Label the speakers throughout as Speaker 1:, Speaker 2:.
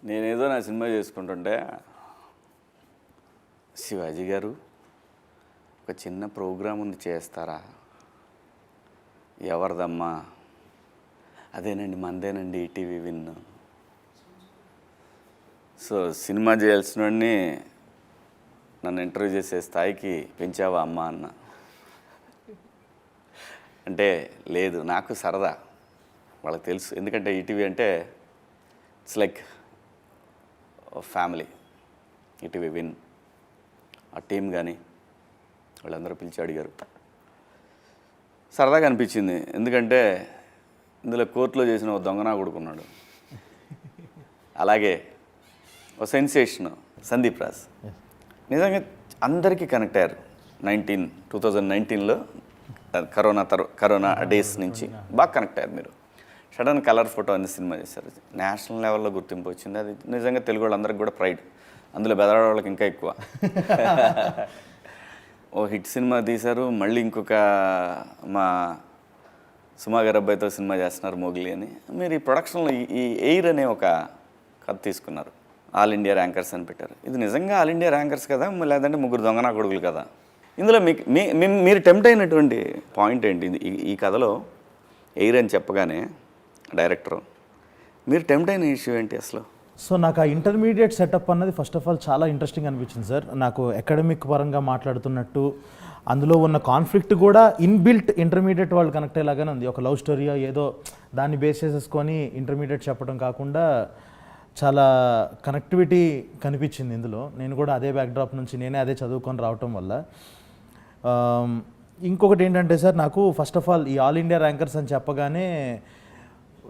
Speaker 1: నేనేదో నా సినిమా చేసుకుంటుంటే శివాజీ గారు ఒక చిన్న ప్రోగ్రాం ఉంది చేస్తారా? ఎవరిదమ్మా? అదేనండి మందేనండి ఈటీవీ విన్. సో సినిమా చేయాల్సిన వాడిని నన్ను ఇంటర్వ్యూ చేసే స్థాయికి పెంచావా అమ్మా అన్న. అంటే లేదు, నాకు సరదా, వాళ్ళకి తెలుసు. ఎందుకంటే ఈటీవీ అంటే it's like family. ETV win ఆ టీం కానీ వాళ్ళందరూ పిలిచి అడిగారు. సరదాగా అనిపించింది. ఎందుకంటే ఇందులో కోర్టులో చేసిన ఒక దొంగనా కొడుకున్నాడు, అలాగే ఒక సెన్సేషన్ సందీప్ రాజ్. నిజంగా అందరికీ కనెక్ట్ అయ్యారు. 2019లో కరోనా డేస్ నుంచి బాగా కనెక్ట్ అయ్యారు మీరు. సడన్ కలర్ ఫోటో అనే సినిమా చేశారు, నేషనల్ లెవెల్లో గుర్తింపు వచ్చింది. అది నిజంగా తెలుగు వాళ్ళందరికీ కూడా ప్రైడ్, అందులో బెదరాడ వాళ్ళకి ఇంకా ఎక్కువ. ఓ హిట్ సినిమా తీశారు. మళ్ళీ ఇంకొక మా సుమా గారి అబ్బాయితో సినిమా చేస్తున్నారు, మోగ్లీ అని. మీరు ఈ ప్రొడక్షన్లో ఈ ఎయిర్ అనే ఒక కథ తీసుకున్నారు, ఆల్ ఇండియా ర్యాంకర్స్ అని పెట్టారు. ఇది నిజంగా ఆల్ ఇండియా ర్యాంకర్స్ కదా, లేదంటే ముగ్గురు దొంగనా కొడుకులు కదా? ఇందులో మీరు టెంప్ట్ అయినటువంటి పాయింట్ ఏంటి? ఈ కథలో ఎయిర్ అని చెప్పగానే డైరెక్టర్ మీరు టెంప్ట్ అయిన ఇష్యూ ఏంటి అసలు?
Speaker 2: సో నాకు ఆ ఇంటర్మీడియట్ సెటప్ అన్నది ఫస్ట్ ఆఫ్ ఆల్ చాలా ఇంట్రెస్టింగ్ అనిపించింది సార్. నాకు అకాడమిక్ పరంగా మాట్లాడుతున్నట్టు అందులో ఉన్న కాన్ఫ్లిక్ట్ కూడా ఇన్బిల్ట్ ఇంటర్మీడియట్ వాళ్ళు కనెక్ట్ అయ్యేలాగానే ఉంది. ఒక లవ్ స్టోరీయో ఏదో దాన్ని బేస్ చేసేసుకొని ఇంటర్మీడియట్ చెప్పడం కాకుండా చాలా కనెక్టివిటీ కనిపించింది ఇందులో. నేను కూడా అదే బ్యాక్డ్రాప్ నుంచి నేనే అదే చదువుకొని రావటం వల్ల. ఇంకొకటి ఏంటంటే సార్, నాకు ఫస్ట్ ఆఫ్ ఆల్ ఈ ఆల్ ఇండియా ర్యాంకర్స్ అని చెప్పగానే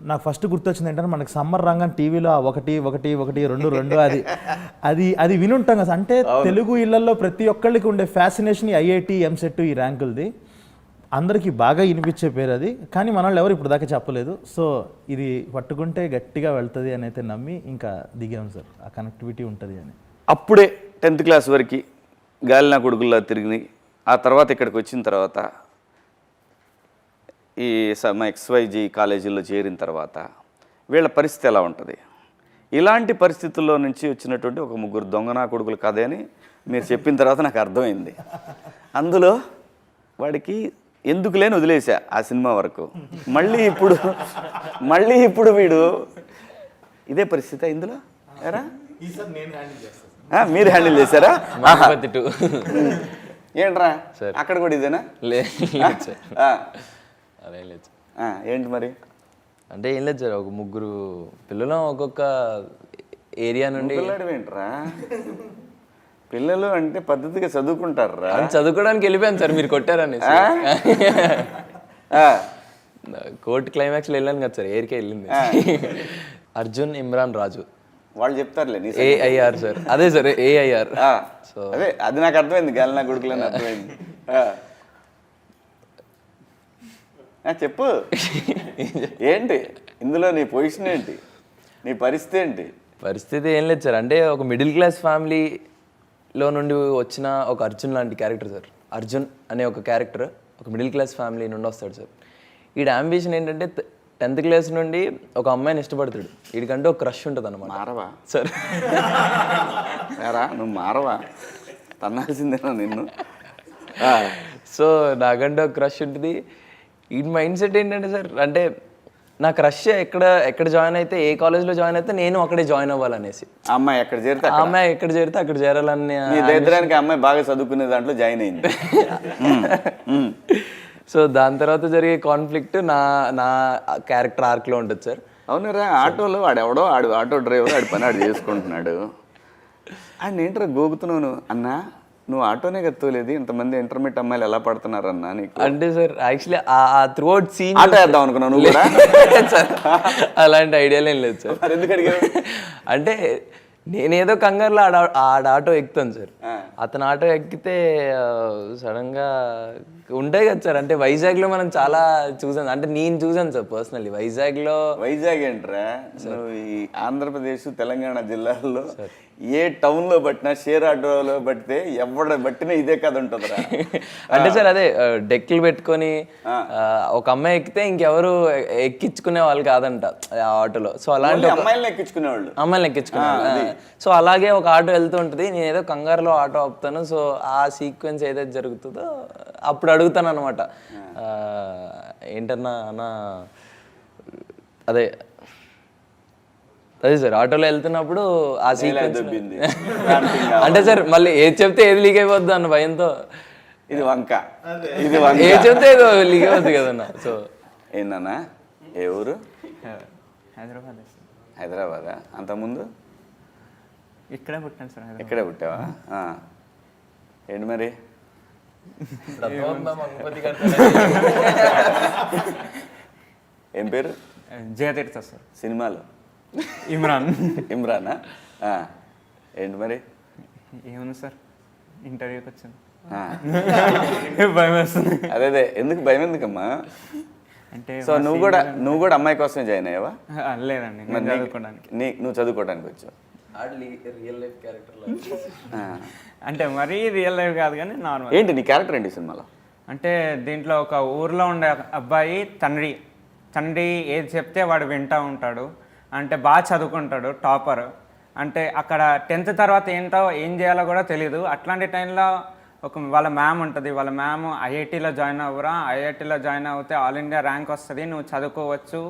Speaker 2: నాకు ఫస్ట్ గుర్తొచ్చింది ఏంటంటే, మనకి సమ్మర్ రంగం టీవీలో 1 1 1 2 2 అది వినుంటాం కదా. అంటే తెలుగు ఇళ్లలో ప్రతి ఒక్కళ్ళకి ఉండే ఫ్యాసినేషన్ ఐఐటి ఎంసెట్ ఈ ర్యాంకులది అందరికీ బాగా వినిపించే పేరు అది. కానీ మనల్ని ఎవరు ఇప్పుడు దాకా చెప్పలేదు. సో ఇది పట్టుకుంటే గట్టిగా వెళ్తుంది అని అయితే నమ్మి ఇంకా దిగాం సార్. ఆ కనెక్టివిటీ ఉంటుంది అని.
Speaker 1: అప్పుడే 10th క్లాస్ వరకు గాలినా కొడుకుల్లా తిరిగి, ఆ తర్వాత ఇక్కడికి వచ్చిన తర్వాత ఈ XYG కాలేజీల్లో చేరిన తర్వాత వీళ్ళ పరిస్థితి ఎలా ఉంటుంది? ఇలాంటి పరిస్థితుల్లో నుంచి వచ్చినటువంటి ఒక ముగ్గురు దొంగనా కొడుకులు కథ అని మీరు చెప్పిన తర్వాత నాకు అర్థమైంది. అందులో వాడికి ఎందుకు లేని వదిలేసా ఆ సినిమా వరకు. మళ్ళీ ఇప్పుడు వీడు ఇదే పరిస్థితి ఇందులో ఎరా మీరు హ్యాండిల్ చేశారా? ఏంట్రా అక్కడ కూడా ఇదేనా?
Speaker 3: అదేం లేదు.
Speaker 1: ఏంటి మరి?
Speaker 3: అంటే ఏం లేదు సార్, ఒక ముగ్గురు పిల్లలు ఒక్కొక్క ఏరియా నుండి.
Speaker 1: ఏంట్రా పిల్లలు అంటే పద్ధతిగా చదువుకుంటారా?
Speaker 3: చదువుకోవడానికి వెళ్ళిపోయాను సార్, మీరు కొట్టారని. కోర్టు క్లైమాక్స్లో వెళ్ళాను కదా సార్, ఏరికే వెళ్ళింది. అర్జున్, ఇమ్రాన్, రాజు
Speaker 1: వాళ్ళు చెప్తారులే.
Speaker 3: AIR సార్, అదే సార్ AIR.
Speaker 1: సో అదే అది నాకు అర్థమైంది, గాలినా కొడుకులని అర్థమైంది. చెప్పు ఏంటి ఇందులో నీ పొజిషన్ ఏంటి, నీ పరిస్థితి ఏంటి?
Speaker 3: పరిస్థితి ఏం లేదు సార్, అంటే ఒక మిడిల్ క్లాస్ ఫ్యామిలీలో నుండి వచ్చిన ఒక అర్జున్ లాంటి క్యారెక్టర్ సార్. అర్జున్ అనే ఒక క్యారెక్టర్ ఒక మిడిల్ క్లాస్ ఫ్యామిలీ నుండి వస్తాడు సార్. వీడి అంబిషన్ ఏంటంటే 10th క్లాస్ నుండి ఒక అమ్మాయిని ఇష్టపడతాడు. వీడికంటే ఒక క్రష్ ఉంటుంది అన్నమాట.
Speaker 1: మారవా
Speaker 3: సార్?
Speaker 1: నువ్వు మారవా? తన్నాల్సిందేనా నిన్ను?
Speaker 3: సో నాకంటే ఒక క్రష్ ఉంటుంది. ఈ మైండ్ సెట్ ఏంటంటే సార్, అంటే నా క్రష్ ఎక్కడ జాయిన్ అయితే, ఏ కాలేజ్లో జాయిన్ అయితే నేను అక్కడే జాయిన్ అవ్వాలనేసి.
Speaker 1: అమ్మాయి ఎక్కడ చేరితే
Speaker 3: అక్కడ చేరాలని.
Speaker 1: దరిద్రానికి అమ్మాయి బాగా చదువుకునే దాంట్లో జాయిన్ అయింది.
Speaker 3: సో దాని తర్వాత జరిగే కాన్ఫ్లిక్ట్ నా క్యారెక్టర్ ఆర్క్లో ఉంటుంది సార్.
Speaker 1: అవునరా, ఆటోలో వాడెవడో ఆటో డ్రైవర్ ఆడి పని ఆడు చేసుకుంటున్నాడు. ఆయన ఏంట్రా గోగుతున్నావు అన్నా? నువ్వు ఆటోనే కత్తలేదు, ఇంతమంది ఇంటర్మీడియట్ అమ్మాయిలు ఎలా పడుతున్నారన్నా నీకు?
Speaker 3: అంటే సార్ యాక్చువల్లీ ఆ త్రూఅవుట్ సీన్
Speaker 1: ఆటో వేద్దాం అనుకున్నావు నువ్వు కూడా?
Speaker 3: అలాంటి ఐడియాలు ఏం లేదు సార్.
Speaker 1: ఎందుకు
Speaker 3: అంటే నేనేదో కంగారులో ఆడ ఆటో ఎక్కుతాను సార్. అతను ఆటో ఎక్కితే సడన్గా ఉంటాయి కదా సార్, అంటే వైజాగ్లో మనం చాలా చూసాను, అంటే నేను చూసాను సార్ పర్సనల్లీ వైజాగ్లో.
Speaker 1: వైజాగ్ ఏంట్రా, నువ్వు ఈ ఆంధ్రప్రదేశ్ తెలంగాణ జిల్లాల్లో ఏ టౌన్లో పట్టినా షేర్ ఆటోలో పట్టితే ఎవడ పట్టినా ఇదే కథ ఉంటుందిరా.
Speaker 3: అంటే సార్ అదే డెక్కులు పెట్టుకొని ఒక అమ్మాయి ఎక్కితే ఇంకెవరు ఎక్కించుకునే వాళ్ళు కాదంట ఆ ఆటోలో. సో అలాంటి
Speaker 1: అమ్మాయిలను ఎక్కించుకునేవాళ్ళు,
Speaker 3: అమ్మాయిని ఎక్కించుకునేవాళ్ళు. సో అలాగే ఒక ఆటో వెళ్తూ ఉంటుంది, నేను ఏదో కంగారులో ఆటో ఆపుతాను. సో ఆ సీక్వెన్స్ ఏదైతే జరుగుతుందో అప్పుడు అడుగుతాను అనమాట, ఏంటన్నా అన్న అదే అదే సార్ ఆటోలో వెళ్తున్నప్పుడు ఆ సీక్వెన్స్ అంటే సార్ మళ్ళీ ఏది చెప్తే ఏది లీక్ అయిపోద్ది అన్న భయంతో.
Speaker 1: ఇది వంక, ఇది వంక,
Speaker 3: ఏది చెప్తే ఏదో లీక్ అయిపోద్ది కదన్న. సో
Speaker 1: ఏందన్నా, ఏ ఊరు?
Speaker 4: హైదరాబాద్.
Speaker 1: హైదరాబాదా? అంతకుముందు
Speaker 4: ఇక్కడే పుట్టాను సార్.
Speaker 1: ఇక్కడే పుట్టావా? ఏంటి మరి ఏం పేరు?
Speaker 4: జయతీర్థ సార్.
Speaker 1: సినిమాలో
Speaker 4: ఇమ్రాన్.
Speaker 1: ఇమ్రానా? ఏంటి మరి?
Speaker 4: ఏముంది సార్, ఇంటర్వ్యూకి వచ్చాను.
Speaker 1: భయం వేస్తుంది. అదే ఎందుకు భయం ఎందుకమ్మా?
Speaker 4: అంటే
Speaker 1: సో నువ్వు కూడా అమ్మాయి కోసమే జాయిన్ అయ్యావా?
Speaker 4: లేదండి, చదువుకోవడానికి.
Speaker 1: నువ్వు చదువుకోవడానికి వచ్చావు?
Speaker 3: రియల్ లైఫ్ క్యారెక్టర్
Speaker 4: అంటే మరీ రియల్ లైఫ్ కాదు కానీ నార్మల్.
Speaker 1: ఏంటి నీ క్యారెక్టర్ ఏంటి సినిమాలో?
Speaker 4: అంటే దీంట్లో ఒక ఊర్లో ఉండే అబ్బాయి తండ్రి ఏది చెప్తే వాడు వింటూ ఉంటాడు. అంటే బాగా చదువుకుంటాడు, టాపర్. అంటే అక్కడ 10th తర్వాత ఏం చేయాలో కూడా తెలియదు. అట్లాంటి టైంలో వాళ్ళ మ్యామ్ ఉంటుంది. వాళ్ళ మ్యామ్ ఐఐటీలో జాయిన్ అవ్వరా, ఐఐటీలో జాయిన్ అవుతే ఆల్ ఇండియా ర్యాంక్ వస్తుంది, నువ్వు చదువుకోవచ్చు,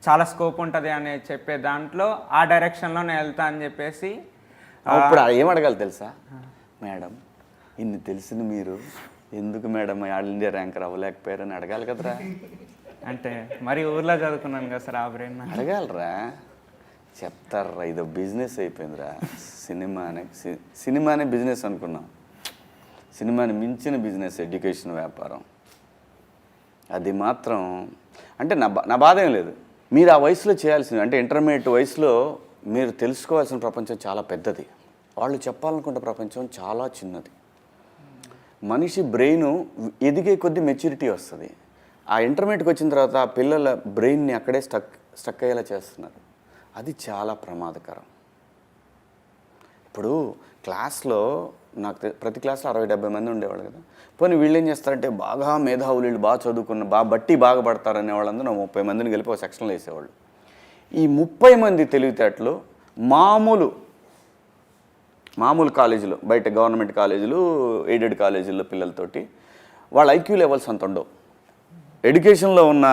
Speaker 4: చాలా స్కోప్ ఉంటుంది అని చెప్పే దాంట్లో ఆ డైరెక్షన్లో నేను వెళ్తా అని చెప్పేసి.
Speaker 1: ఇప్పుడు ఏం అడగాలి తెలుసా? మేడం ఇన్ని తెలిసిన మీరు ఎందుకు మేడం ఆల్ ఇండియా ర్యాంకర్ అవ్వలేకపోయారని అడగాలి కదరా.
Speaker 4: అంటే మరి ఊర్లో చదువుకున్నాను కదా సార్, ఆ బ్రెయిన్
Speaker 1: అడగాలరా. చెప్తారా, ఇదో బిజినెస్ అయిపోయిందిరా. సినిమానే బిజినెస్ అనుకున్నాం, సినిమాని మించిన బిజినెస్ ఎడ్యుకేషన్, వ్యాపారం. అది మాత్రం అంటే నా బాధ ఏం లేదు. మీరు ఆ వయసులో చేయాల్సింది, అంటే ఇంటర్మీడియట్ వయసులో మీరు తెలుసుకోవాల్సిన ప్రపంచం చాలా పెద్దది, వాళ్ళు చెప్పాలనుకుంటే ప్రపంచం చాలా చిన్నది. మనిషి బ్రెయిన్ ఎదిగే కొద్దీ మెచ్యూరిటీ వస్తుంది. ఆ ఇంటర్మీడియట్కి వచ్చిన తర్వాత ఆ పిల్లల బ్రెయిన్ని అక్కడే స్టక్ అయ్యేలా చేస్తున్నారు. అది చాలా ప్రమాదకరం. ఇప్పుడు క్లాస్లో నాకు ప్రతి క్లాస్లో 60-70 మంది ఉండేవాళ్ళు కదా. పోనీ వీళ్ళు ఏం చేస్తారంటే బాగా మేధావులు, వీళ్ళు బాగా చదువుకున్న బాగా పడతారనే వాళ్ళందరూ 30 మందిని కలిపి ఒక సెక్షన్లో వేసేవాళ్ళు. ఈ 30 మంది తెలివితేటలు మామూలు కాలేజీలో, బయట గవర్నమెంట్ కాలేజీలు, ఎయిడెడ్ కాలేజీల్లో పిల్లలతోటి వాళ్ళ ఐక్యూ లెవెల్స్ అంత ఉండవు. ఎడ్యుకేషన్లో ఉన్న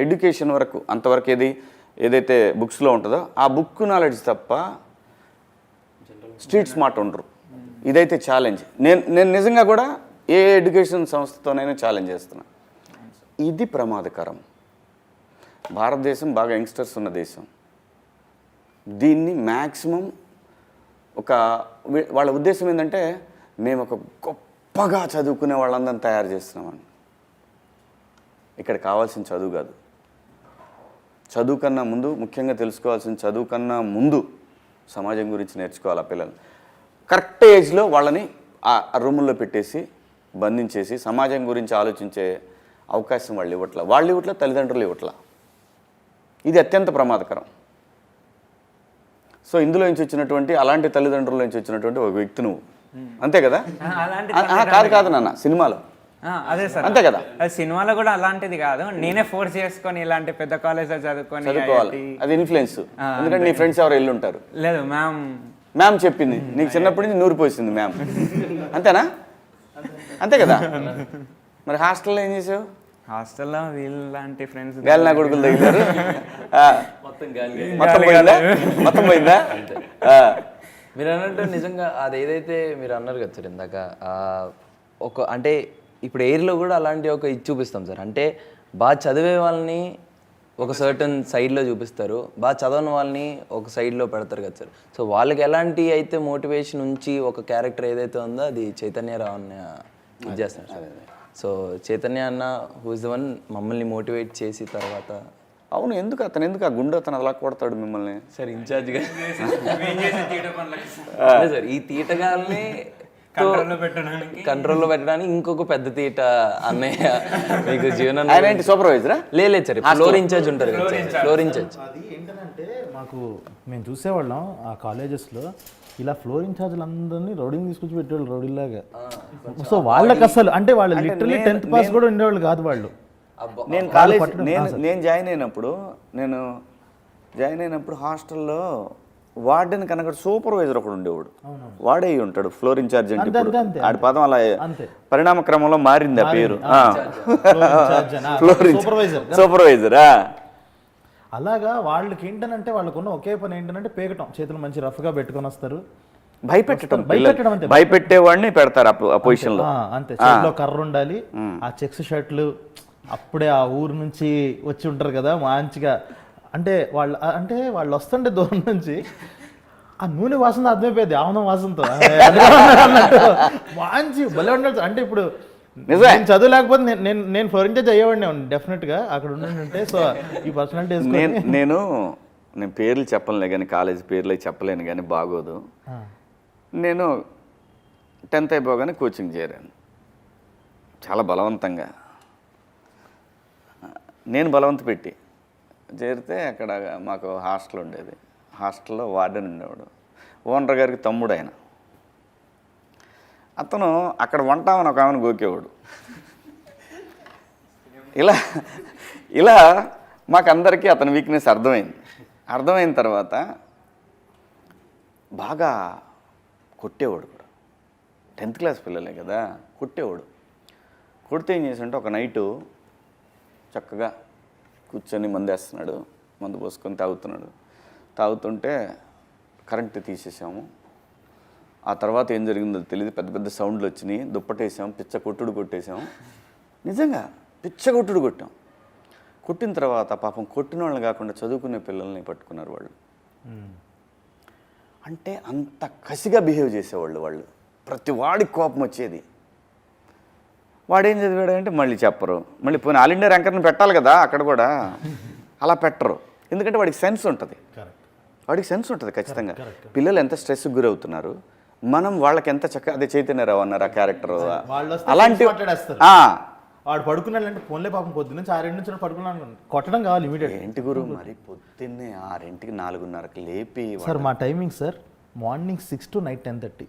Speaker 1: ఎడ్యుకేషన్ వరకు అంతవరకు ఏదైతే బుక్స్లో ఉంటుందో ఆ బుక్ నాలెడ్జ్ తప్ప స్ట్రీట్ స్మార్ట్ ఉండరు. ఇదైతే ఛాలెంజ్. నేను నిజంగా కూడా ఏ ఎడ్యుకేషన్ సంస్థతోనైనా ఛాలెంజ్ చేస్తున్నా. ఇది ప్రమాదకరం. భారతదేశం బాగా యంగ్స్టర్స్ ఉన్న దేశం. దీన్ని మ్యాక్సిమం వాళ్ళ ఉద్దేశం ఏంటంటే మేము ఒక గొప్పగా చదువుకునే వాళ్ళందరినీ తయారు చేస్తున్నామని. ఇక్కడ కావాల్సిన చదువు కాదు. చదువు కన్నా ముందు, ముఖ్యంగా తెలుసుకోవాల్సిన చదువు కన్నా ముందు సమాజం గురించి నేర్చుకోవాలి. ఆ పిల్లలు కరెక్ట్ ఏజ్లో వాళ్ళని ఆ రూముల్లో పెట్టేసి బంధించేసి సమాజం గురించి ఆలోచించే అవకాశం వాళ్ళు ఇవ్వట్ల, తల్లిదండ్రులు ఇవ్వట్ల. ఇది అత్యంత ప్రమాదకరం. సో ఇందులో నుంచి వచ్చినటువంటి, అలాంటి తల్లిదండ్రుల నుంచి వచ్చినటువంటి ఒక వ్యక్తి నువ్వు, అంతే కదా? కాదు నాన్న, సినిమాలో
Speaker 4: అదే సార్,
Speaker 1: అంతే కదా?
Speaker 4: సినిమాలో కూడా అలాంటిది కాదు, నేనే ఫోర్స్ చేసుకొని ఇలాంటి పెద్ద కాలేజ్లో
Speaker 1: చదువుకోవాలి. అది ఇన్ఫ్లుయెన్స్. ఎందుకంటే నీ ఫ్రెండ్స్ ఎవరు ఉంటారు.
Speaker 4: లేదు,
Speaker 1: మ్యామ్ చెప్పింది నీకు చిన్నప్పటి నుంచి నూరిపోసింది మ్యామ్, అంతేనా? అంతే కదా? మరి హాస్టల్లో ఏం చేసావు?
Speaker 4: హాస్టల్లో వీళ్ళంటి ఫ్రెండ్స్
Speaker 1: గాలి నా కొడుకులు తగిలారు. మొత్తం పోయిందా?
Speaker 3: మీరు అన్నట్టు నిజంగా అది ఏదైతే మీరు అన్నారు కదా సార్ ఇందాక, అంటే ఇప్పుడు ఎయిర్లో కూడా అలాంటి ఇది చూపిస్తాం సార్. అంటే బాగా చదివే వాళ్ళని ఒక సర్టన్ సైడ్లో చూపిస్తారు, బాగా చదవని వాళ్ళని ఒక సైడ్లో పెడతారు కదా సార్. సో వాళ్ళకి ఎలాంటి అయితే మోటివేషన్ ఉంచి ఒక క్యారెక్టర్ ఏదైతే ఉందో అది చైతన్యరావు అన్న ఇది చేస్తారు సార్. సో చైతన్య అన్న హూ ఇస్ ద వన్ మమ్మల్ని మోటివేట్ చేసి తర్వాత.
Speaker 1: అవును, ఎందుకు ఆ గుండె అతను అలా కొడతాడు మిమ్మల్ని?
Speaker 3: సార్ ఇన్ఛార్జ్గా అదే సార్, ఈ తీటగాల్ని కంట్రోల్లో పెట్టడానికి ఇంకొక పెద్ద తీట అన్నయ్య మీకు జీవనం
Speaker 1: ఆయన ఏంటి సూపర్వైజరా?
Speaker 3: లేదు సార్, ఫ్లోర్ ఇన్ఛార్జ్ ఉంటారు కదా సార్, ఫ్లోర్ ఇన్ఛార్జ్.
Speaker 2: అది ఏంటంటే మాకు మేము చూసేవాళ్ళం ఆ కాలేజెస్లో ఇలా ఫ్లోర్ ఇన్ఛార్జ్లు అందరినీ రౌడీని తీసుకొచ్చి పెట్టేవాళ్ళు రౌడీలాగా. సో వాళ్ళకి అసలు అంటే వాళ్ళు లిటరలీ 10th పాస్ కూడా ఉండేవాళ్ళు కాదు వాళ్ళు.
Speaker 1: నేను కాలేజ్ నేను జాయిన్ అయినప్పుడు హాస్టల్లో వార్డెన్ కనుక సూపర్వైజర్ ఒకడు ఉండేవాడు. వాడే ఉంటాడు ఫ్లోర్ ఇన్ఛార్జ్ అంటే. ఇప్పుడు ఆడి పదం అలా పరిణామ క్రమంలో మారింది ఆ పేరు. ఫ్లోర్ సూపర్వైజరా.
Speaker 2: అలాగా వాళ్ళకి ఏంటనంటే వాళ్ళకున్న ఒకే పని ఏంటంటే పేకటం, చేతులు మంచి రఫ్గా పెట్టుకొని వస్తారు,
Speaker 1: భయపెట్టడం
Speaker 2: అంతే.
Speaker 1: భయపెట్టేవాడిని పెడతారు ఆ పొజిషన్ లో.
Speaker 2: అంతే, చేతిలో కర్ర ఉండాలి, ఆ చెక్స్ షర్ట్లు అప్పుడే ఆ ఊరు నుంచి వచ్చి ఉంటారు కదా మంచిగా. అంటే వాళ్ళు వస్తుంటే దూరం నుంచి ఆ నూనె వాసన అర్థమైపోయింది, ఆముదం వాసనతో అన్నట్టు మంచి భలే ఉండాలి. అంటే ఇప్పుడు నేను చదువు లేకపోతే నేను ఫ్లోర్ ఇన్ఛార్జ్ అయ్యేవాడిని డెఫినెట్గా అక్కడ ఉంటే. సో ఈ పర్సనాలిటీ
Speaker 1: నేను పేర్లు చెప్పలేను కానీ, కాలేజ్ పేర్లు చెప్పలేను కానీ బాగోదు. నేను 10th అయిపోగానే కోచింగ్ చేరాను చాలా బలవంతంగా. నేను బలవంత పెట్టి చేరితే అక్కడ మాకు హాస్టల్ ఉండేది. హాస్టల్లో వార్డెన్ ఉండేవాడు, ఓనర్ గారికి తమ్ముడు ఆయన. అతను అక్కడ వంటామని ఒక ఆమెను గోకేవాడు. ఇలా మాకందరికీ అతని వీక్నెస్ అర్థమైన తర్వాత బాగా కొట్టేవాడు కూడా. 10th క్లాస్ పిల్లలే కదా, కొట్టేవాడు. కొడితే ఏం చేసాడంటే ఒక నైటు చక్కగా కూర్చొని మందేస్తున్నాడు, మందు పోసుకొని తాగుతుంటే కరెంటు తీసేసాము. ఆ తర్వాత ఏం జరిగిందో తెలియదు, పెద్ద పెద్ద సౌండ్లు వచ్చినాయి, దుప్పటేసాం, పిచ్చ కొట్టుడు కొట్టేసాము. నిజంగా పిచ్చ కొట్టుడు కొట్టాం. కొట్టిన తర్వాత పాపం కొట్టిన వాళ్ళని కాకుండా చదువుకునే పిల్లల్ని పట్టుకున్నారు వాళ్ళు. అంటే అంత కసిగా బిహేవ్ చేసేవాళ్ళు వాళ్ళు. ప్రతి వాడికి కోపం వచ్చేది. వాడేం చదివాడంటే మళ్ళీ చెప్పరు. మళ్ళీ పోయిన ఆల్ ఇండియా ర్యాంకర్ని పెట్టాలి కదా, అక్కడ కూడా అలా పెట్టరు. ఎందుకంటే వాడికి సెన్స్ ఉంటుంది, ఖచ్చితంగా. పిల్లలు ఎంత స్ట్రెస్కి గురవుతున్నారు, మనం వాళ్ళకి ఎంత చక్కగా. అదే చైతన్యరావు అన్నారు ఆ క్యారెక్టర్. అలాంటి
Speaker 2: వాడు పడుకున్నాడంటే ఫోన్లే పాపం పొద్దున్న 6 నుంచి పడుకున్నాను, కొట్టడం కావాలి ఇమీడియట్.
Speaker 1: ఏంటి గురు మరి పొద్దున్నే 6కి 4:30కి లేపి.
Speaker 2: సార్ మా timing sir morning 6 to night 10:30.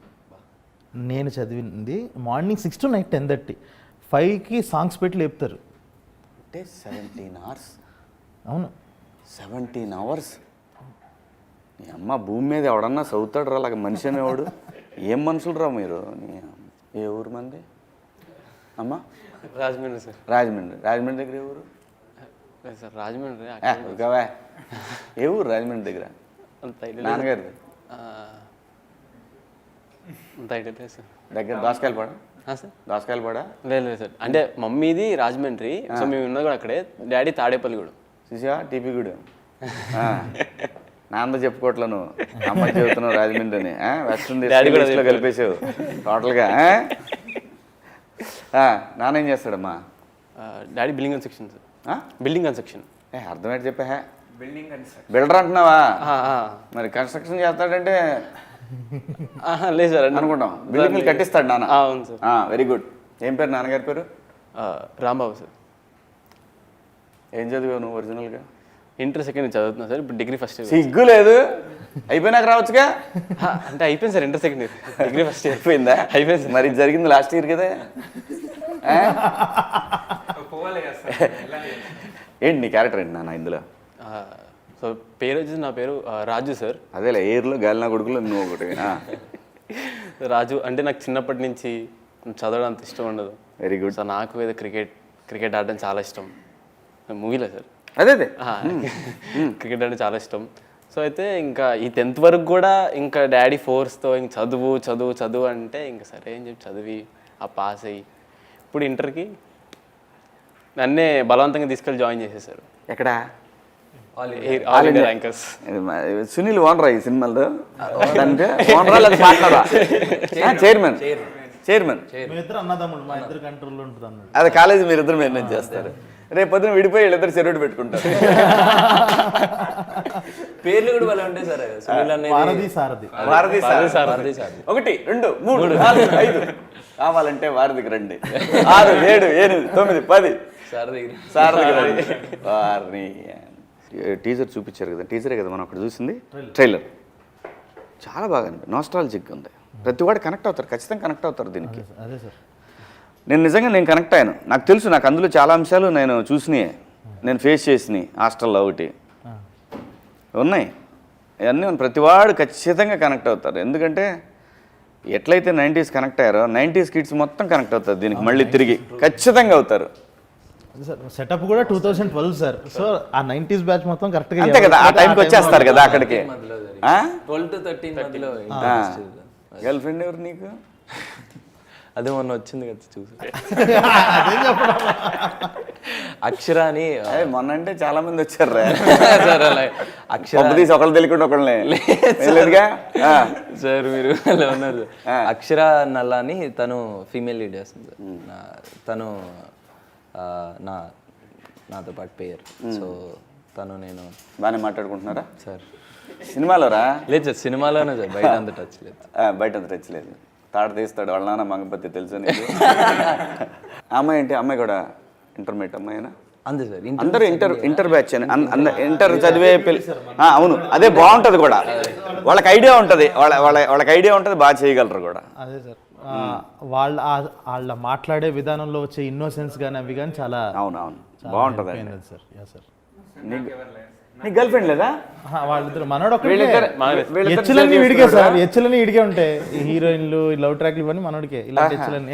Speaker 2: నేను చదివింది మార్నింగ్ 6 to నైట్ 10:30. 5కి సాంగ్స్ పెట్టి లేపుతారు.
Speaker 1: అంటే 17 hours.
Speaker 2: అవును,
Speaker 1: 17 hours. నీ అమ్మ భూమి మీద ఎవడన్నా చదువుతాడు రా అలాగ మనిషి అనేవాడు. ఏం మనుషులు రా మీరు. ఏ ఊరు మంది అమ్మ?
Speaker 3: రాజమండ్రి సార్.
Speaker 1: రాజమండ్రి దగ్గర ఏ ఊరు
Speaker 3: సార్? రాజమండ్రి.
Speaker 1: ఏ ఊరు రాజమండ్రి దగ్గర? నాన్నగారిది దగ్గర దోసకాయలపాడ. దోసకాయలపాడ
Speaker 3: లేదు సార్, అంటే మమ్మీది రాజమండ్రి, సో మేము ఉన్నది కూడా అక్కడే. డాడీ తాడేపల్లి కూడా.
Speaker 1: చూసా టీపీ కూడా. నాన్న చెప్పుకోవట్లే నువ్వు, అమ్మ చెబుతున్నావు రాజమండ్రి అని. వెస్ట్రన్ లో కలిపేసావు టోటల్గా. నాన్న ఏం చేస్తాడమ్మా?
Speaker 3: Daddy building construction sir. Building construction.
Speaker 1: అర్థమేంటి చెప్పా? బిల్డర్ అంటున్నావా? మరి కన్స్ట్రక్షన్ చేస్తాడంటే
Speaker 3: లేదు సార్
Speaker 1: అనుకుంటాం. బిల్డింగ్లు కట్టిస్తాడు నాన్న.
Speaker 3: అవును సార్.
Speaker 1: Very good. ఏం పేరు నాన్నగారి పేరు?
Speaker 3: రాంబాబు సార్.
Speaker 1: ఏం చదివావు నువ్వు ఒరిజినల్గా?
Speaker 3: ఇంటర్ సెకండ్ చదువుతున్నా సార్, ఇప్పుడు డిగ్రీ ఫస్ట్ ఇయర్.
Speaker 1: సిగ్గు లేదు, అయిపోయినాక రావచ్చుగా.
Speaker 3: అంటే అయిపోయింది sir, inter second year. Degree first year
Speaker 1: అయిపోయిందా?
Speaker 3: అయిపోయింది.
Speaker 1: మరి జరిగింది లాస్ట్ ఇయర్ కదా. ఏంటి నీ క్యారెక్టర్ ఏంటి నాన్న ఇందులో?
Speaker 3: సో పేరు వచ్చేసి నా పేరు రాజు సార్.
Speaker 1: అదేలే, ఎయిర్లో గాలినా కొడుకులో నువ్వు ఒకటి.
Speaker 3: రాజు అంటే నాకు చిన్నప్పటి నుంచి చదవడం అంత ఇష్టం ఉండదు.
Speaker 1: Very good.
Speaker 3: సో నాకు ఏదో క్రికెట్ ఆడడం చాలా ఇష్టం. మూవీలో సార్
Speaker 1: అదే
Speaker 3: క్రికెట్ అంటే చాలా ఇష్టం. సో అయితే ఇంకా ఈ 10th వరకు కూడా ఇంకా డాడీ ఫోర్స్తో ఇంక చదువు అంటే ఇంకా సరే అని చెప్పి చదివి ఆ పాస్ అయ్యి ఇప్పుడు ఇంటర్కి నన్నే బలవంతంగా తీసుకెళ్ళి జాయిన్ చేసేసారు.
Speaker 1: ఎక్కడ?
Speaker 3: All India rankers.
Speaker 1: సునీల్ ఓనరా ఈ సినిమాలో? చైర్మన్. అదే కాలేజీ మీరిద్దరు మేనేజ్ చేస్తారు. రేపు పొద్దున విడిపోయి వీళ్ళిద్దరు చెరువుడు పెట్టుకుంటారు.
Speaker 3: పేర్లు కూడా భలే ఉంటాయి సార్. సునీల్ అనేది
Speaker 2: వారధి సారథి.
Speaker 1: వారధి
Speaker 3: వారధి
Speaker 1: సారథి.
Speaker 3: సారథి.
Speaker 1: 1 2 3 4 5 కావాలంటే వారధికి రండి. 6 7 8 9 10 సారథికి రండి. వారిని టీజర్ చూపించారు కదా, టీజరే కదా మనం అక్కడ చూసింది, ట్రైలర్ చాలా బాగా నాస్టాలజిక్ ఉంది. ప్రతి వాడు కనెక్ట్ అవుతారు, ఖచ్చితంగా కనెక్ట్ అవుతారు దీనికి.
Speaker 2: అదే సార్,
Speaker 1: నేను నిజంగా కనెక్ట్ అయ్యాను. నాకు తెలుసు, నాకు అందులో చాలా అంశాలు నేను చూసినాయి, నేను ఫేస్ చేసినాయి. హాస్టల్లో ఒకటి ఉన్నాయి, ఇవన్నీ ప్రతివాడు ఖచ్చితంగా కనెక్ట్ అవుతారు. ఎందుకంటే ఎట్లయితే 90s కనెక్ట్ అయ్యారో 90s కిడ్స్ మొత్తం కనెక్ట్ అవుతారు దీనికి, మళ్ళీ తిరిగి ఖచ్చితంగా అవుతారు.
Speaker 2: అదే సార్, సెటప్ కూడా 2012 సార్. సో ఆ 90s బ్యాచ్ మొత్తం కరెక్ట్గా
Speaker 1: అంతే కదా, ఆ టైంకి వచ్చేస్తారు కదా అక్కడికి.
Speaker 3: 12 to 13 మధ్యలో
Speaker 1: గర్ల్ ఫ్రెండ్ ఎవరు నీకు?
Speaker 3: అదే మొన్న వచ్చింది కదా చూసి, అక్షర అని.
Speaker 1: మొన్న అంటే చాలా మంది వచ్చారు
Speaker 3: సార్. అలా అక్షర
Speaker 1: తీసి ఒకళ్ళు తెలియకుండా ఒకళ్ళే లేదుగా
Speaker 3: సార్, మీరు అలా ఉన్నారు. అక్షర నల్లా అని తను ఫీమేల్ లీడ్ చేస్తుంది సార్. తను నాతో పాటు పేరు. సో తను నేను
Speaker 1: బాగానే మాట్లాడుకుంటున్నారా
Speaker 3: సార్?
Speaker 1: సినిమాలో రా?
Speaker 3: లేదు సార్, సినిమాలోనే సార్, బయట అంత టచ్ లేదు.
Speaker 1: బయట అంత టచ్ లేదు. తాడు తీస్తాడు వాళ్ళ నాన్న మంగపతి, తెలుసు నీకు? అమ్మాయి ఏంటి, అమ్మాయి కూడా ఇంటర్మీడియట్ అమ్మాయినా?
Speaker 3: అంతే సార్,
Speaker 1: అందరూ ఇంటర్ బ్యాచ్ అని, ఇంటర్ చదివే అవును, అదే బాగుంటుంది కూడా. వాళ్ళకి ఐడియా ఉంటుంది, వాళ్ళకి ఐడియా ఉంటుంది, బాగా చేయగలరు కూడా.
Speaker 2: అదే సార్, వాళ్ళ మాట్లాడే విధానంలో వచ్చే ఇన్నోసెన్స్ కానీ అవి కానీ చాలా
Speaker 1: అవునవును బాగుంటుంది
Speaker 2: సార్. Yeah sir.
Speaker 1: నీ గర్ల్ ఫ్రెండ్ లేదా?
Speaker 2: వాళ్ళిద్దరు మనోడు ఎచ్చులన్నీ విడిగే సార్, ఎచ్చులన్నీ విడిగే ఉంటాయి. ఈ హీరోయిన్లు, లవ్ ట్రాక్లు ఇవన్నీ మనోడికే, ఇలాంటి ఎచ్చులన్నీ.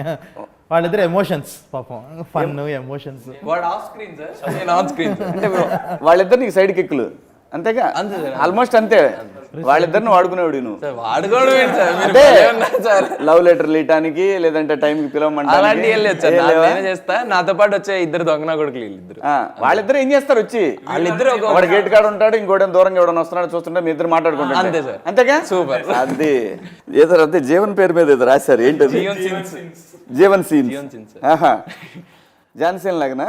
Speaker 2: వాళ్ళిద్దరు ఎమోషన్స్, పాపం ఫన్ ఎమోషన్స్.
Speaker 3: వాడు ఆఫ్ స్క్రీన్ సార్, నేను ఆన్ స్క్రీన్.
Speaker 1: అంటే వాళ్ళిద్దరు నీకు సైడ్ కిక్కులు అంతేగా? ఆల్మోస్ట్ అంతే. వాళ్ళిద్దరిని వాడుకునేవాడు నువ్వు.
Speaker 3: వాడుకోవడం
Speaker 1: అంటే లవ్ లెటర్ లీయటానికి, లేదంటే టైంకి పిలవమంటే
Speaker 3: చేస్తా. నాతో పాటు వచ్చే ఇద్దరు దొంగనా కొడుకులు వీళ్ళిద్దరు.
Speaker 1: వాళ్ళిద్దరు ఏం చేస్తారు వచ్చి?
Speaker 3: వాళ్ళిద్దరు
Speaker 1: ఒక గేట్ కాడ ఉంటాడు, ఇంకోటి దూరంగా ఎవడన్నా వస్తున్నాడు, చూస్తుంటే మీ ఇద్దరు మాట్లాడుకుంటారు.
Speaker 3: అంతే సార్.
Speaker 1: అంతేగా?
Speaker 3: సూపర్.
Speaker 1: అది ఏదో అదే జీవన్ పేరు మీద ఏదో రాశారు, ఏంటది? జీవన్ సీన్స్. జాన్సీన్ లాగనా?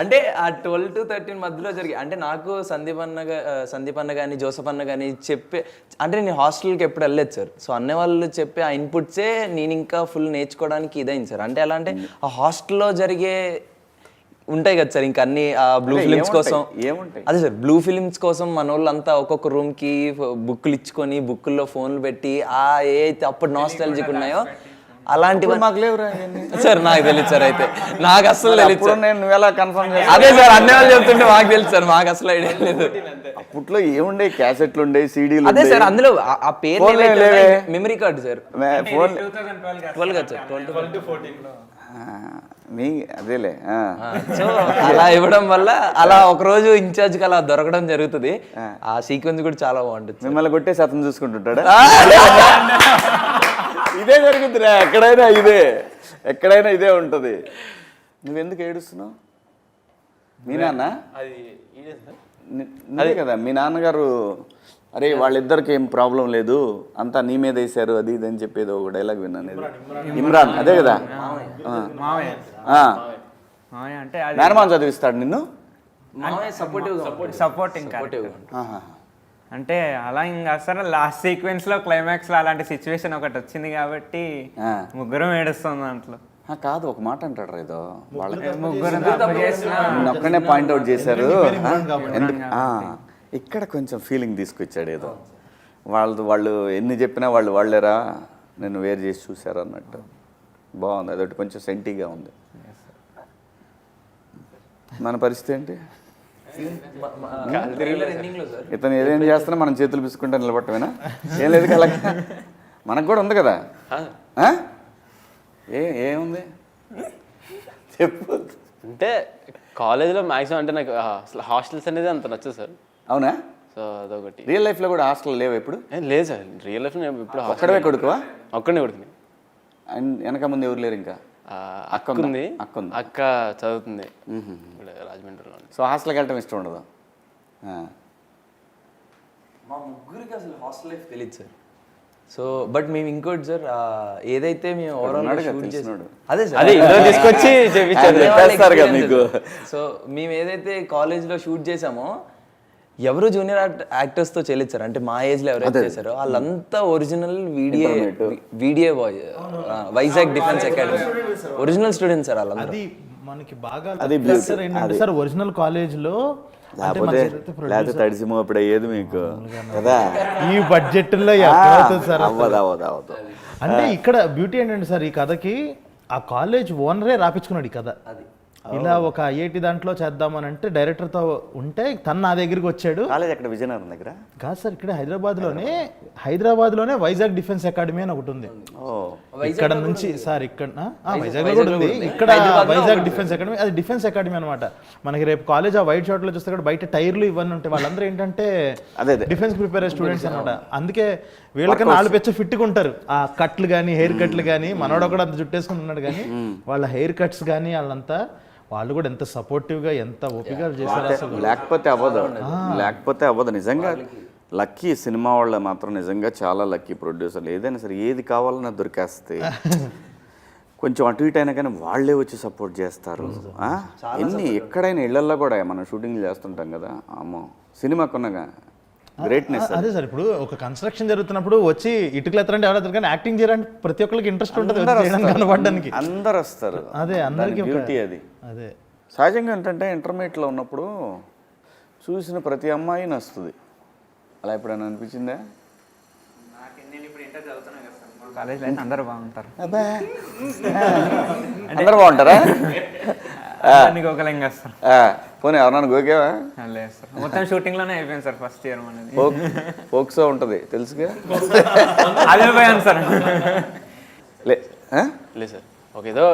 Speaker 3: అంటే ఆ 12 to 13 మధ్యలో జరిగి, అంటే నాకు సందీప్ అన్న కానీ జోసఫ్ అన్న కానీ చెప్పే, అంటే నేను హాస్టల్కి ఎప్పుడు వెళ్ళలేదు సార్. సో అన్న వాళ్ళు చెప్పే ఆ ఇన్పుట్సే నేను ఇంకా ఫుల్ నేర్చుకోవడానికి ఇదైంది సార్. అంటే ఎలా అంటే ఆ హాస్టల్లో జరిగే ఉంటాయి కదా సార్, ఇంకా అన్ని బ్లూ ఫిలిమ్స్ కోసం. అదే సార్, బ్లూ ఫిలిమ్స్ కోసం మన వాళ్ళంతా ఒక్కొక్క రూమ్కి బుక్కులు ఇచ్చుకొని, బుక్కుల్లో ఫోన్లు పెట్టి ఏ అయితే అప్పుడు నాస్టాలజిక్ ఉన్నాయో అలాంటివి
Speaker 1: మాకు లేవురా
Speaker 3: సార్. నాకు తెలియదు సార్, అయితే నాకు అసలు తెలియదు.
Speaker 1: నేను ఎలా కన్ఫర్మ్ చేయాలి?
Speaker 3: అదే సార్, అన్ని వాళ్ళు చెప్తుంటే మాకు తెలుసు సార్, మాకు అసలు ఐడియా లేదు.
Speaker 1: అప్పట్లో ఏముండే, క్యాసెట్లు ఉండే, సీడీలు.
Speaker 3: అదే సార్, అందులో ఆ పేరు మెమరీ కార్డు సార్.
Speaker 1: ఫోన్
Speaker 3: 12 కదా సార్, 12 to 14
Speaker 1: మీ అదేలే.
Speaker 3: సో అలా ఇవ్వడం వల్ల అలా ఒక రోజు ఇన్ఛార్జ్కి అలా దొరకడం జరుగుతుంది. ఆ సీక్వెన్స్ కూడా చాలా బాగుంటుంది.
Speaker 1: మిమ్మల్ని కొట్టేసి అతను చూసుకుంటుంటాడా? ఇదే జరుగుతుందిరా, ఎక్కడైనా ఇదే ఉంటుంది. నువ్వెందుకు ఏడుస్తున్నావు? మీ నాన్న అదే కదా, మీ నాన్నగారు అరే వాళ్ళిద్దరికి ఏం ప్రాబ్లం లేదు, అంతా నీ మీద వేసారు అది ఇది అని చెప్పేది ఒక డైలాగ్ విన్నాను. ఇమ్రాన్ అదే కదా? మేనమాన్ చదివిస్తాడు నిన్ను?
Speaker 4: సపోర్టింగ్. అంటే అలా ఇంకా అసలు లాస్ట్ సీక్వెన్స్ లో క్లైమాక్స్ లో అలాంటి సిచ్యువేషన్ ఒకటి వచ్చింది కాబట్టి ముగ్గురం ఏడుస్తాం దాంట్లో.
Speaker 1: కాదు, ఒక మాట అంటాడు ఏదో, వాళ్ళకి
Speaker 4: ముగ్గురు
Speaker 1: ఒక్కనే పాయింట్అవుట్ చేశారు. ఇక్కడ కొంచెం ఫీలింగ్ తీసుకొచ్చాడు ఏదో, వాళ్ళు ఎన్ని చెప్పినా వాళ్ళేరా నేను వేరు చేసి చూశారు అన్నట్టు. బాగుంది, అదొకటి కొంచెం సెంటీగా ఉంది. మన పరిస్థితి ఏంటి? ఇతను ఏదేం చేస్తున్నా మనం చేతులు పిసుకుంటా నిలబట్టమేనా? ఏం లేదు కదా, మనకు కూడా ఉంది కదా. ఏముంది చెప్పు.
Speaker 5: అంటే కాలేజ్లో మ్యాక్సిమం అంటే నాకు అసలు హాస్టల్స్ అనేది అంత నచ్చదు సార్.
Speaker 1: అవునా?
Speaker 5: సో అదొకటి.
Speaker 1: రియల్ లైఫ్లో కూడా హాస్టల్ లేవు ఎప్పుడు?
Speaker 5: లేదు సార్, రియల్ లైఫ్లో నేను ఇప్పుడు
Speaker 1: ఒక్కడవే కొడుకువా?
Speaker 5: ఒక్కడే కొడుకుని.
Speaker 1: వెనక ముందు ఎవరు లేరు? ఇంకా
Speaker 5: అక్క ఉంది, అక్క చదువుతుంది రాజమండ్రిలో.
Speaker 1: సో హాస్టల్కి వెళ్ళటం ఇష్టం ఉండదు?
Speaker 3: మా ముగ్గురికి అసలు హాస్టల్ లైఫ్ తెలియదు సార్. సో బట్ మేము ఇంకోటి సార్, ఏదైతే మేము ఓవరాల్ అదే సార్
Speaker 5: తీసుకొచ్చి
Speaker 3: సో మేము ఏదైతే కాలేజ్లో షూట్ చేసామో ఎవరు జూనియర్ యాక్టర్స్తో చేయలేదు సార్. అంటే మా ఏజ్లో ఎవరైతే చేశారో వాళ్ళంతా original video by, Vizag defence academy original students sir వాళ్ళందరూ.
Speaker 2: అది మనకి బాగా
Speaker 1: అది
Speaker 2: సార్ ఏంటంటే సార్ ఒరిజినల్ కాలేజ్లో
Speaker 1: లేకపోతే తడిసిమో అప్పుడు అయ్యేది మీకు కదా.
Speaker 2: ఈ బడ్జెట్లో ఎక్కడ అవుతుంది సార్?
Speaker 1: అవ్వదు.
Speaker 2: అంటే ఇక్కడ బ్యూటీ ఏంటంటే సార్, ఈ కథకి ఆ కాలేజ్ ఓనరే రాపించుకున్నాడు ఈ కథ. ఇలా ఒక ఐఐటి దాంట్లో చేద్దామని అంటే డైరెక్టర్తో ఉంటే తను నా దగ్గరికి వచ్చాడు.
Speaker 1: కాలేజ్ అక్కడ విజయనగరం దగ్గర
Speaker 2: కాదు సార్, ఇక్కడ హైదరాబాద్లోనే వైజాగ్ డిఫెన్స్ అకాడమీ అని ఒకటి ఉంది. ఇక్కడ నుంచి సార్ ఇక్కడ వైజాగ్లో కూడా ఉంది. ఇక్కడ వైజాగ్ డిఫెన్స్ అకాడమీ, అది డిఫెన్స్ అకాడమీ అనమాట. మనకి రేపు కాలేజ్ ఆ వైట్ షార్ట్లో చూస్తే కూడా బయట టైర్లు ఇవన్నీ ఉంటాయి. వాళ్ళందరూ ఏంటంటే డిఫెన్స్ ప్రిపేర్ అయ్యే స్టూడెంట్స్ అనమాట. అందుకే వీళ్ళకన్నా వాళ్ళు పెచ్చ ఫిట్గా ఉంటారు. ఆ కట్లు కానీ హెయిర్ కట్లు కానీ, మనోడు కూడా అంత జుట్టేసుకుని ఉన్నాడు కానీ వాళ్ళ హెయిర్ కట్స్ కానీ వాళ్ళంతా వాళ్ళు కూడా ఎంత సపోర్టివ్గా ఎంత ఓపికగా చేశారు అసలు.
Speaker 1: లేకపోతే అవ్వదు నిజంగా. లక్కీ సినిమా వాళ్ళ మాత్రం నిజంగా చాలా లక్కీ ప్రొడ్యూసర్లు. ఏదైనా సరే ఏది కావాలన్నా దొరికేస్తే కొంచెం అటు ఇటు అయినా కానీ వాళ్ళే వచ్చి సపోర్ట్ చేస్తారు. ఎక్కడైనా ఇళ్లల్లో కూడా మనం షూటింగ్లు చేస్తుంటాం కదా, అమ్మో సినిమాకున్నగా గ్రేట్నెస్.
Speaker 2: అదే సార్, ఇప్పుడు ఒక కన్స్ట్రక్షన్ జరుగుతున్నప్పుడు వచ్చి ఇటుకలు ఎత్తరంటే ఎవరు కానీ యాక్టింగ్ చేయడానికి ప్రతి ఒక్కరికి ఇంట్రెస్ట్ ఉంటుంది కనబడడానికి.
Speaker 1: అందరు వస్తారు.
Speaker 2: అదే అందరికీ
Speaker 1: బ్యూటీ అది.
Speaker 2: అదే
Speaker 1: సహజంగా ఏంటంటే ఇంటర్మీడియట్లో ఉన్నప్పుడు చూసిన ప్రతి అమ్మాయి నచ్చుతుంది. అలా ఎప్పుడైనా అనిపించిందా?
Speaker 4: నేను ఇప్పుడు ఇంటర్ చదువుతున్నాను కదా సార్, మా కాలేజ్లో అయితే అందరూ బాగుంటారు.
Speaker 1: అందరు బాగుంటారా?
Speaker 4: నీకు ఒక లెంగ్ వస్తారు.
Speaker 1: పోనీ ఎవరన్నా గోకేవా?
Speaker 4: లేదు సార్, మొత్తం షూటింగ్లోనే అయిపోయింది సార్ ఫస్ట్ ఇయర్ మనది.
Speaker 1: ఫోక్సో ఉంటుంది తెలుసుగా.
Speaker 4: అదే పోయాను సార్.
Speaker 5: లేదు సార్, ఒక ఏదో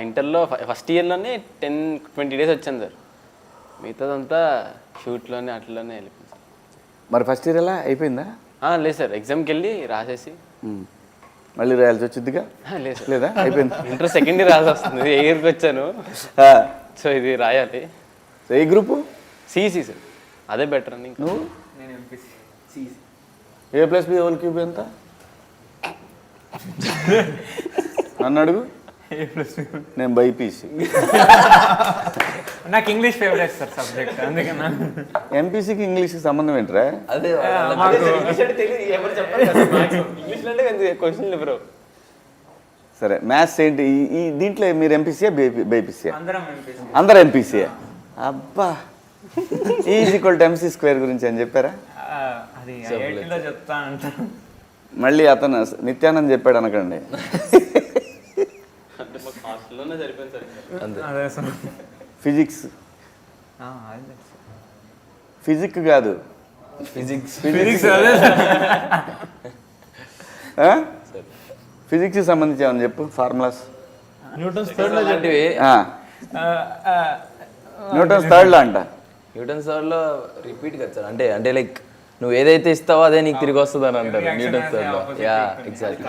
Speaker 5: ఇంటర్లో ఫస్ట్ ఇయర్లోనే 10-20 days వచ్చాను సార్. మిగతాదంతా షూట్లోనే అట్లనే వెళ్ళిపోయింది సార్.
Speaker 1: మరి ఫస్ట్ ఇయర్ ఎలా అయిపోయిందా?
Speaker 5: లేదు సార్, ఎగ్జామ్కి వెళ్ళి రాసేసి
Speaker 1: మళ్ళీ రాయాల్సి వచ్చిందిగా?
Speaker 5: లేదు సార్,
Speaker 1: లేదా అయిపోయింది.
Speaker 5: ఇంటర్ సెకండ్ ఇయర్ రాసి వస్తుంది. ఏ ఇయర్కి వచ్చాను, సో ఇది రాయాలి.
Speaker 1: ఏ గ్రూపు?
Speaker 5: సిఈసి సార్, అదే బెటర్ అని.
Speaker 1: నువ్వు?
Speaker 4: నేను ఎంపీసీ.
Speaker 1: A+B హోల్ క్యూబ్ ఎంత? నన్ను అడుగు. నేను బైపీసీ.
Speaker 4: నాకు ఇంగ్లీష్ ఫేవరెట్ సార్ సబ్జెక్ట్, అందుకన్నా.
Speaker 1: ఎంపీసీకి ఇంగ్లీష్కి సంబంధం ఏంట్రా?
Speaker 3: అదే
Speaker 5: క్వశ్చన్ బ్రో.
Speaker 1: సరే మ్యాథ్స్ ఏంటి? ఈ దీంట్లో మీరు ఎంపీసీయా బైపీసీయా?
Speaker 4: అందరం ఎంపీసీ.
Speaker 1: అందరు ఎంపీసీయా? అబ్బా, E=MC² గురించి అని చెప్పారా?
Speaker 4: అది ఐఐటీలో చెప్తా అంటారు.
Speaker 1: మళ్ళీ అతను నిత్యానంద్ చెప్పాడు అనకండి.
Speaker 4: అదే సార్.
Speaker 1: ఫిజిక్స్ ఫిజిక్స్ కాదు,
Speaker 4: ఫిజిక్స్ అదే సార్.
Speaker 1: ఫిజిక్స్కి సంబంధించి ఏమని చెప్పు. ఫార్ములాస్
Speaker 2: న్యూటన్స్ థర్డ్
Speaker 3: అలాంటివి.
Speaker 1: న్యూటన్స్ థర్డ్లో అంట.
Speaker 3: న్యూటన్స్ థర్డ్లో రిపీట్ కదా సార్. అంటే లైక్ నువ్వు ఏదైతే ఇస్తావో అదే నీకు తిరిగి వస్తుంది అని అంటారు న్యూటన్స్ థర్డ్లో. యా ఎగ్జాక్ట్లీ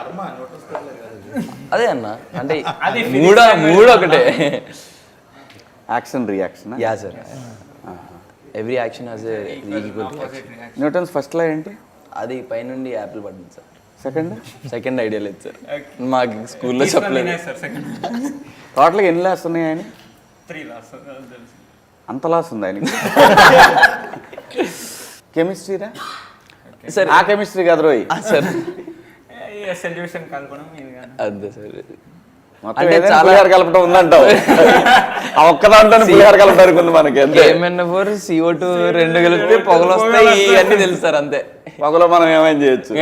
Speaker 3: అదే అన్న. అంటే మూడు ఒకటే.
Speaker 1: Action reaction.
Speaker 3: Ya sir, every action has a equal.
Speaker 1: Newton's first law ఏంటి?
Speaker 3: అది పైనుండి యాపిల్ పడింది సార్.
Speaker 1: సెకండ్
Speaker 3: ఐడియా లేదు సార్, మాకు స్కూల్లో చెప్పలేదు.
Speaker 1: టోటల్గా ఎన్ని లాస్ ఉన్నాయి ఆయన?
Speaker 4: 3 లాస్ తెలుసు.
Speaker 1: అంత లాస్ ఉంది ఆయనకి? కెమిస్ట్రీరా
Speaker 3: సార్?
Speaker 1: ఆ కెమిస్ట్రీ కాదు రోయ్
Speaker 3: సార్,
Speaker 4: సొల్యూషన్ కలపడం
Speaker 3: అంతే సార్.
Speaker 1: అంటే చాలా కలపడం ఉందంటావు. ఆ ఒక్క దాంట్లో పులిహార కలపడానికి ఉంది మనకి.
Speaker 3: KMNO4 CO2 రెండు కలిపితే పొగలు వస్తాయి అన్నీ తెలుసు సార్. అంతే,
Speaker 1: పొగలో మనం ఏమైనా చేయొచ్చు,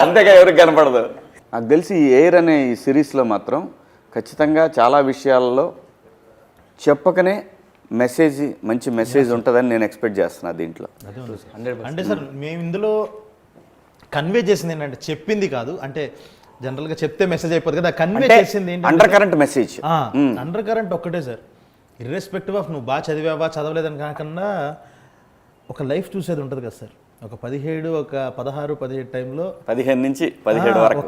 Speaker 1: అంతేగా ఎవరికి కనపడదు. నాకు తెలిసి ఈ ఎయిర్ అనే ఈ సిరీస్లో మాత్రం ఖచ్చితంగా చాలా విషయాల్లో చెప్పకనే మంచి మెసేజ్ ఉంటుందని నేను ఎక్స్పెక్ట్ చేస్తున్నా దీంట్లో.
Speaker 2: అంటే సార్ మేము ఇందులో కన్వే చేసింది ఏంటంటే, చెప్పింది కాదు, అంటే జనరల్గా చెప్తే మెసేజ్ అయిపోతుంది కదా, కన్వే చేసింది ఏంటంటే
Speaker 1: under current message.
Speaker 2: Under current ఒక్కటే సార్, ఇర్రెస్పెక్టివ్ ఆఫ్ నువ్వు బాగా చదివావా చదవలేదని కాకుండా ఒక లైఫ్ చూసేది ఉంటుంది కదా సార్. ఒక 17 ఒక 16 17 టైంలో
Speaker 1: 15 నుంచి 17 వరకు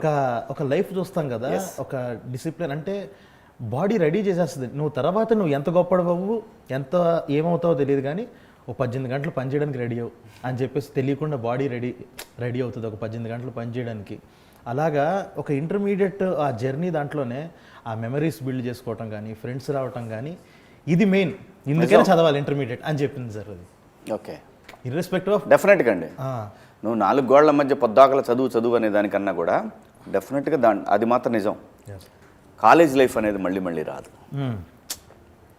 Speaker 2: ఒక లైఫ్ చూస్తాం కదా. ఒక డిసిప్లిన్ అంటే బాడీ రెడీ చేసేస్తుంది. నువ్వు తర్వాత నువ్వు ఎంత గొప్పడవు ఎంత ఏమవుతావో తెలియదు, కానీ ఒక 18 గంటలు పనిచేయడానికి రెడీ అవ్వు అని చెప్పేసి తెలియకుండా బాడీ రెడీ అవుతుంది ఒక 18 గంటలు పనిచేయడానికి. అలాగా ఒక ఇంటర్మీడియట్ ఆ జర్నీ దాంట్లోనే ఆ మెమరీస్ బిల్డ్ చేసుకోవటం కానీ, ఫ్రెండ్స్ రావటం కానీ, ఇది మెయిన్. ఇందుకనే చదవాలి ఇంటర్మీడియట్ అని చెప్పింది సార్ అది.
Speaker 1: ఓకే,
Speaker 2: ఇర్రెస్పెక్టివ్ ఆఫ్
Speaker 1: డెఫినెట్గా అండి. నువ్వు 4 గోళ్ల మధ్య పొద్దాకల చదువు అనే దానికన్నా కూడా డెఫినెట్గా అది మాత్రం నిజం. కాలేజ్ లైఫ్ అనేది మళ్ళీ రాదు.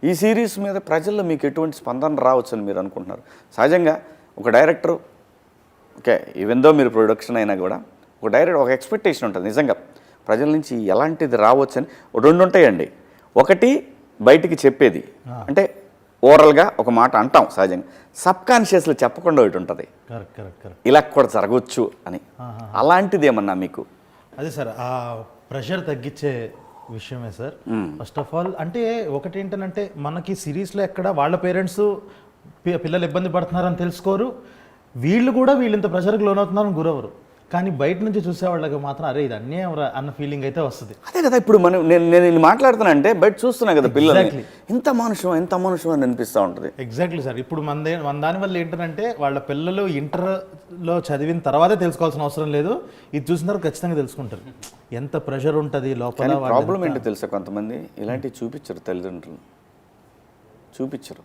Speaker 1: ఈ సిరీస్ మీద ప్రజల్లో మీకు ఎటువంటి స్పందన రావచ్చు అని మీరు అనుకుంటున్నారు? సహజంగా ఒక డైరెక్టర్, ఓకే, ఈవెన్ దో మీరు ప్రొడక్షన్ అయినా కూడా ఒక డైరెక్టర్ ఒక ఎక్స్పెక్టేషన్ ఉంటుంది నిజంగా ప్రజల నుంచి ఎలాంటిది రావచ్చు అని. 2 ఉంటాయండి. ఒకటి బయటికి చెప్పేది, అంటే ఓవరాల్గా ఒక మాట అంటాం సహజంగా. సబ్కాన్షియస్లో చెప్పకుండా ఒకటి ఉంటుంది,
Speaker 2: కరెక్ట్
Speaker 1: ఇలా కూడా జరగవచ్చు అని. అలాంటిది ఏమన్నా మీకు?
Speaker 2: అదే సార్, ఆ ప్రెషర్ తగ్గించే విషయమే సార్. ఫస్ట్ ఆఫ్ ఆల్ అంటే ఒకటి ఏంటంటే మనకి సిరీస్లో ఎక్కడ వాళ్ళ పేరెంట్స్ పిల్లలు ఇబ్బంది పడుతున్నారని తెలుసుకోరు, వీళ్ళు కూడా వీళ్ళంత ప్రెషర్కి లోనవుతున్నారని గురవరు. కానీ బయట నుంచి చూసేవాళ్ళకి మాత్రం అరే ఇది అన్యాయం రా అన్న ఫీలింగ్ అయితే వస్తుంది.
Speaker 1: అదే కదా ఇప్పుడు నేను మాట్లాడుతున్నా అంటే బయట చూస్తున్నా కదా పిల్లలు ఎంత మనుషం అని అనిపిస్తూ ఉంటుంది.
Speaker 2: Exactly sir. ఇప్పుడు మన దానివల్ల ఏంటంటే వాళ్ళ పిల్లలు ఇంటర్లో చదివిన తర్వాతే తెలుసుకోవాల్సిన అవసరం లేదు, ఇది చూసిన తర్వాత ఖచ్చితంగా తెలుసుకుంటారు ఎంత ప్రెషర్ ఉంటుంది లోపల.
Speaker 1: ప్రాబ్లం ఏంటో తెలుసా, కొంతమంది ఇలాంటివి చూపించరు, తల్లిదండ్రులు చూపించరు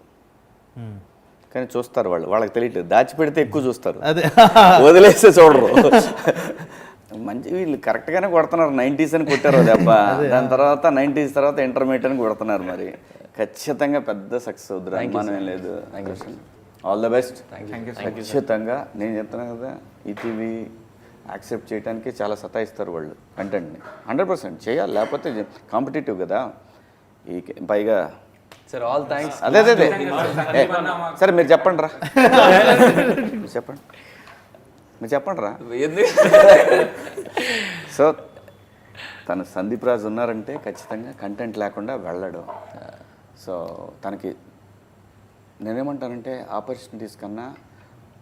Speaker 1: కానీ చూస్తారు. వాళ్ళకి తెలియట్లేదు, దాచిపెడితే ఎక్కువ చూస్తారు,
Speaker 2: అదే
Speaker 1: వదిలేస్తే చూడరు. మంచి వీళ్ళు కరెక్ట్గానే కొడుతున్నారు. 90s అని కొట్టారు దెబ్బ, దాని తర్వాత 90s తర్వాత ఇంటర్మీడియట్ అని కొడుతున్నారు. మరి ఖచ్చితంగా పెద్ద సక్సెస్ అవుతుంది, అనుమానం ఏం లేదు. All the best. ఖచ్చితంగా నేను చెప్తున్నాను కదా, ఈటీవీ యాక్సెప్ట్ చేయడానికి చాలా సతాయిస్తారు వాళ్ళు కంటెంట్ని. 100% చేయాలి, లేకపోతే కాంపిటేటివ్ కదా. ఈ పైగా
Speaker 3: సార్ ఆల్ థ్యాంక్స్.
Speaker 1: అదే సరే మీరు చెప్పండి రా, మీరు చెప్పండి రా. సో తను సందీప్ రాజ్ ఉన్నారంటే ఖచ్చితంగా కంటెంట్ లేకుండా వెళ్ళడు. సో తనకి నేనేమంటానంటే ఆపర్చునిటీస్ కన్నా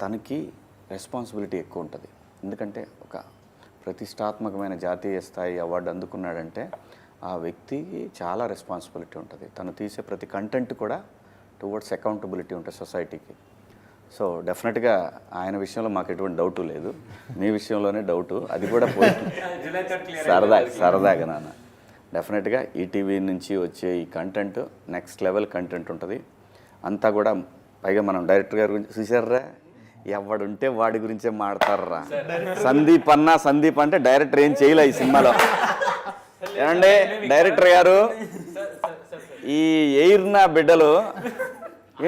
Speaker 1: తనకి రెస్పాన్సిబిలిటీ ఎక్కువ ఉంటుంది. ఎందుకంటే ఒక ప్రతిష్టాత్మకమైన జాతీయ స్థాయి అవార్డు అందుకున్నాడంటే ఆ వ్యక్తికి చాలా రెస్పాన్సిబిలిటీ ఉంటుంది. తను తీసే ప్రతి కంటెంట్ కూడా టువర్డ్స్ అకౌంటబిలిటీ ఉంటుంది సొసైటీకి. సో డెఫినెట్గా ఆయన విషయంలో మాకు ఎటువంటి డౌటు లేదు, మీ విషయంలోనే డౌటు, అది కూడా పోయింది. సరదాగా నాన్న. డెఫినెట్గా ఈటీవీ నుంచి వచ్చే ఈ కంటెంట్ నెక్స్ట్ లెవెల్ కంటెంట్ ఉంటుంది. అంతా కూడా పైగా మనం డైరెక్టర్ గారి గురించి చూసారా, ఎవడుంటే వాడి గురించే మాడతారా. సందీప్ అంటే డైరెక్టర్ ఏం చేయలే ఈ సినిమాలో. ఏమండి డైరెక్టర్ గారు, ఈ ఎయిర్నా బిడ్డలు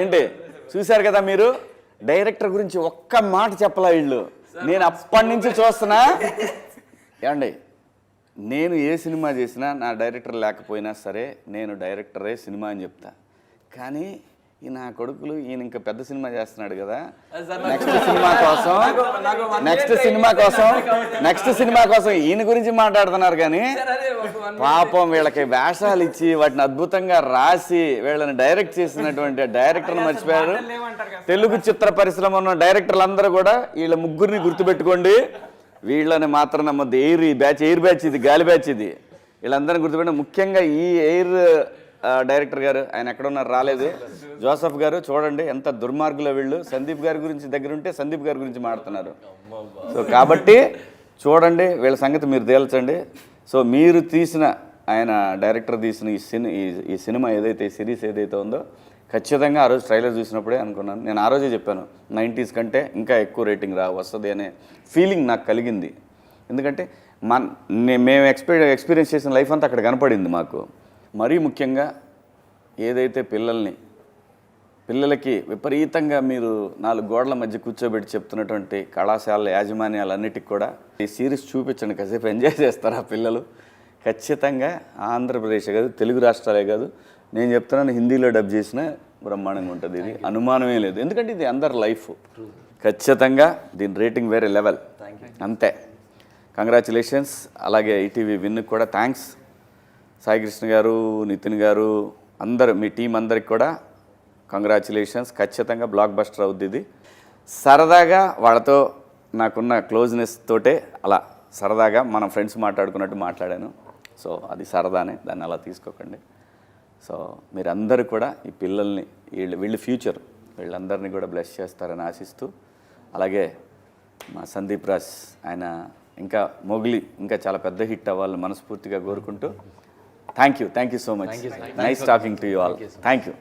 Speaker 1: ఏంటి చూశారు కదా మీరు, డైరెక్టర్ గురించి ఒక్క మాట చెప్పలా వీళ్ళు. నేను అప్పటి నుంచి చూస్తున్నా. ఏమండి నేను ఏ సినిమా చేసినా నా డైరెక్టర్ లేకపోయినా సరే నేను డైరెక్టరే సినిమా అని చెప్తా. కానీ ఈ నా కొడుకులు ఈయన ఇంకా పెద్ద సినిమా చేస్తున్నాడు కదా, నెక్స్ట్ సినిమా కోసం ఈయన గురించి మాట్లాడుతున్నారు. కానీ పాపం వీళ్ళకి వేషాలు ఇచ్చి వాటిని అద్భుతంగా రాసి వీళ్ళని డైరెక్ట్ చేసినటువంటి డైరెక్టర్ని మర్చిపోయారు. తెలుగు చిత్ర పరిశ్రమ ఉన్న డైరెక్టర్లు అందరూ కూడా వీళ్ళ ముగ్గురిని గుర్తుపెట్టుకోండి. వీళ్ళని మాత్రం నమ్మద్దు. ఎయిర్ బ్యాచ్ ఇది గాలి బ్యాచ్ ఇది. వీళ్ళందరినీ గుర్తుపెట్టి, ముఖ్యంగా ఈ ఎయిర్ డైరెక్టర్ గారు, ఆయన ఎక్కడున్నారు రాలేదు, జోసఫ్ గారు చూడండి ఎంత దుర్మార్గులో వీళ్ళు. సందీప్ గారి గురించి దగ్గర ఉంటే సందీప్ గారి గురించి మాట్లాడుతున్నారు. సో కాబట్టి చూడండి వీళ్ళ సంగతి మీరు తేల్చండి. సో మీరు తీసిన, ఆయన డైరెక్టర్ తీసిన ఈ సినిమా ఏదైతే సిరీస్ ఏదైతే ఉందో ఖచ్చితంగా ఆ రోజు ట్రైలర్ చూసినప్పుడే అనుకున్నాను. నేను ఆ రోజే చెప్పాను 90s కంటే ఇంకా ఎక్కువ రేటింగ్ వస్తుంది అనే ఫీలింగ్ నాకు కలిగింది. ఎందుకంటే మేము ఎక్స్పీరియన్స్ చేసిన లైఫ్ అంతా అక్కడ కనపడింది మాకు. మరీ ముఖ్యంగా ఏదైతే పిల్లలకి విపరీతంగా మీరు 4 గోడల మధ్య కూర్చోబెట్టి చెప్తున్నటువంటి కళాశాల యాజమాన్యాలన్నిటికి కూడా ఈ సిరీస్ చూపించండి, కాసేపు ఎంజాయ్ చేస్తారు ఆ పిల్లలు. ఖచ్చితంగా ఆంధ్రప్రదేశ్ కాదు, తెలుగు రాష్ట్రాలే కాదు, నేను చెప్తున్నాను హిందీలో డబ్ చేసిన బ్రహ్మాండంగా ఉంటుంది. ఇది అనుమానమే లేదు, ఎందుకంటే ఇది అందరి లైఫ్. ఖచ్చితంగా దీని రేటింగ్ వేరే లెవెల్, అంతే. కంగ్రాచులేషన్స్. అలాగే ఈటీవీ విన్కి కూడా థ్యాంక్స్. సాయికృష్ణ గారు, నితిన్ గారు, అందరూ మీ టీం అందరికి కూడా కంగ్రాచులేషన్స్. ఖచ్చితంగా బ్లాక్ బస్టర్ అవుద్ది ఇది. సరదాగా వాళ్ళతో నాకున్న క్లోజ్నెస్ తోటే అలా సరదాగా మనం ఫ్రెండ్స్ మాట్లాడుకున్నట్టు మాట్లాడాను. సో అది సరదానే, దాన్ని అలా తీసుకోకండి. సో మీరందరూ కూడా ఈ పిల్లల్ని వీళ్ళు ఫ్యూచర్, వీళ్ళందరినీ కూడా బ్లెస్ చేస్తారని ఆశిస్తూ, అలాగే మా సందీప్ రాజ్ ఆయన ఇంకా మొగిలి ఇంకా చాలా పెద్ద హిట్ అవ్వాలని మనస్ఫూర్తిగా కోరుకుంటూ thank you so much. Nice talking to you all. Thank you.